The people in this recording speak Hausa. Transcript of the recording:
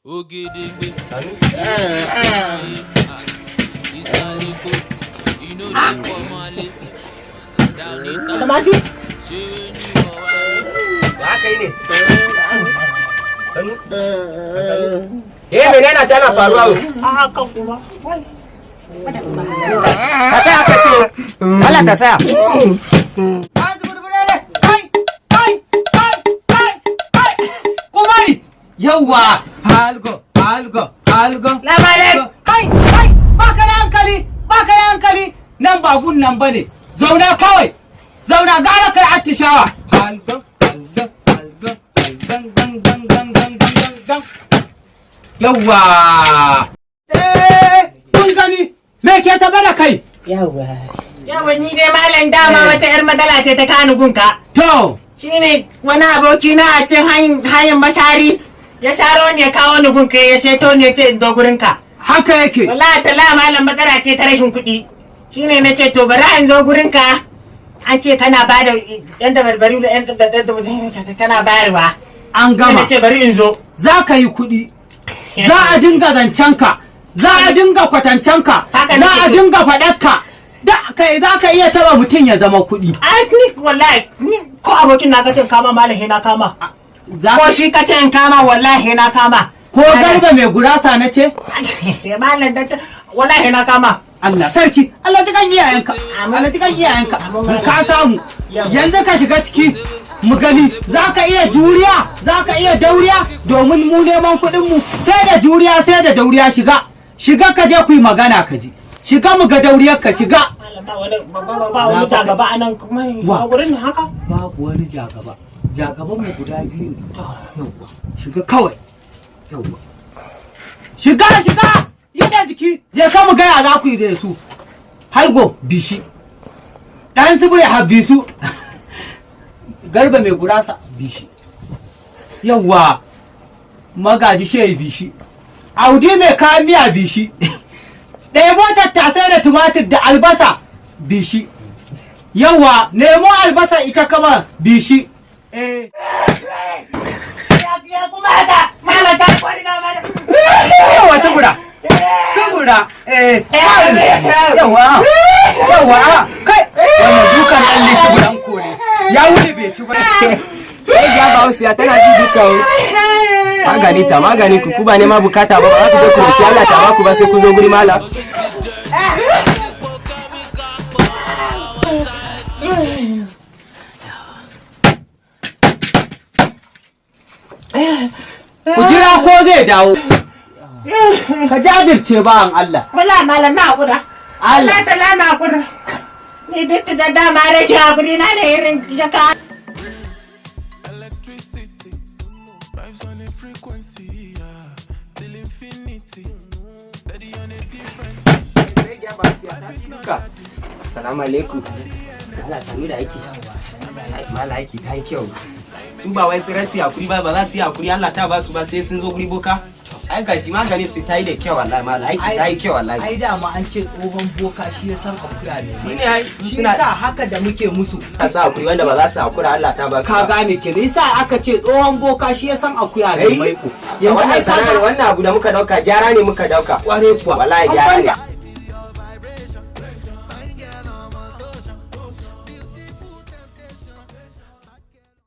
Ogedegbe. Isaliko. Ino de komale. Downita. Kamasi? Sheni wawa. Ya kai ne. Sanu. Menene tana faruwa? A kan kuma. Ka saya ka ce. Allah ta saya. Yawwa, halgo. Labarai. Kai, baka da hankali. Nan ba gun nan bane. Zauna kawai. Zauna gara kai attishawa. Halgo. Yawwa. Kun gani? Me ke taba da kai? Yawa ni dai malam dama wata yar madala ce ta kani gunka. To, Shine wani aboki na a cin hanyar masari ya sharo ne ya kawo ni gunka ya seto ne ce in zo gurinka. haka yake. Wallahi tala malam matsala ce ta rashin kuɗi. Shine na ce to bari in zo gurinka. An ce kana ba da yan da barbari da yan da kana bayarwa. An gama. Na ce bari in zo. Za ka yi kuɗi. Za a dinga zancenka. Za a dinga kwatancenka. Haka Za nake a so. dinga faɗarka. Za ka iya taɓa mutum ya zama kuɗi. Ai ni wallahi ni ko abokin na kace kama malam na kama. Ko shi kace kama wallahi na kama. Ko garba mai gurasa na ce? Malam da wallahi na kama. Allah sarki, Allah jikan iyayenka. Allah jikan iyayenka. Ka samu. Yanzu ka shiga ciki mu gani za ka iya juriya, za ka iya dauriya domin mu neman kuɗin mu sai da juriya sai da dauriya shiga ka je ku yi magana ka ji. Shiga mu ga dauriyar ka shiga. Ba wani jagaba a nan kuma Wa? a gurin haka? Babu wani jagaba. Jagaban mu guda biyu ne. Yawwa. Shiga kawai. Yawwa. Shiga! Yi da jiki. Je ka mu gaya za ku yi da su. Halgo bishi. Dan subure habisu. Garba mai gurasa bishi. Yawwa. Magaji shehi bishi. Audi mai kayan miya bishi. Ɗebo tattasai da tumatir da albasa bishi. Yawwa, nemo albasa ita kama bishi. Ya kuma haka malam ta kwari na malam. Yawwa sabura. Yawwa. Kai, wannan dukan ɗan liki bulan kore. Ya wuri bai ci ba. Sai ya ba wasu ya tana ji duka magani ku ba ne ma bukata ba za ku zo ku roki Allah ta baku ba sai ku zo guri malam. Ku jira ko zai dawo. Ka jajirce ba an Allah. Wala malam na hakura. Allah. Allah ta lana hakura. Ni duk da dama rashin hakuri na da irin jaka. Electricity. Vibes on a frequency. Till infinity. Steady on a different. Assalamu alaikum. Allah sanu da yake. Mala yake ta yi kyau. Su ba wai sun rasi hakuri ba za su yi hakuri Allah ta ba su ba sai sun zo guri boka. Ai gashi maganin su ta yi da kyau wallahi mala aiki ta yi kyau wallahi. Ai dama an ce tsohon boka shi ya san akuya ne. Shine ai Shi suna sa haka da muke musu. sa hakuri wanda ba za su hakura Allah ta ba su. Ka gane ke ne sa aka ce tsohon boka shi ya san akuya ne maiko. Wannan sanar wannan abu da muka dauka gyara ne muka dauka. Kware kuwa. Wallahi gyara ne.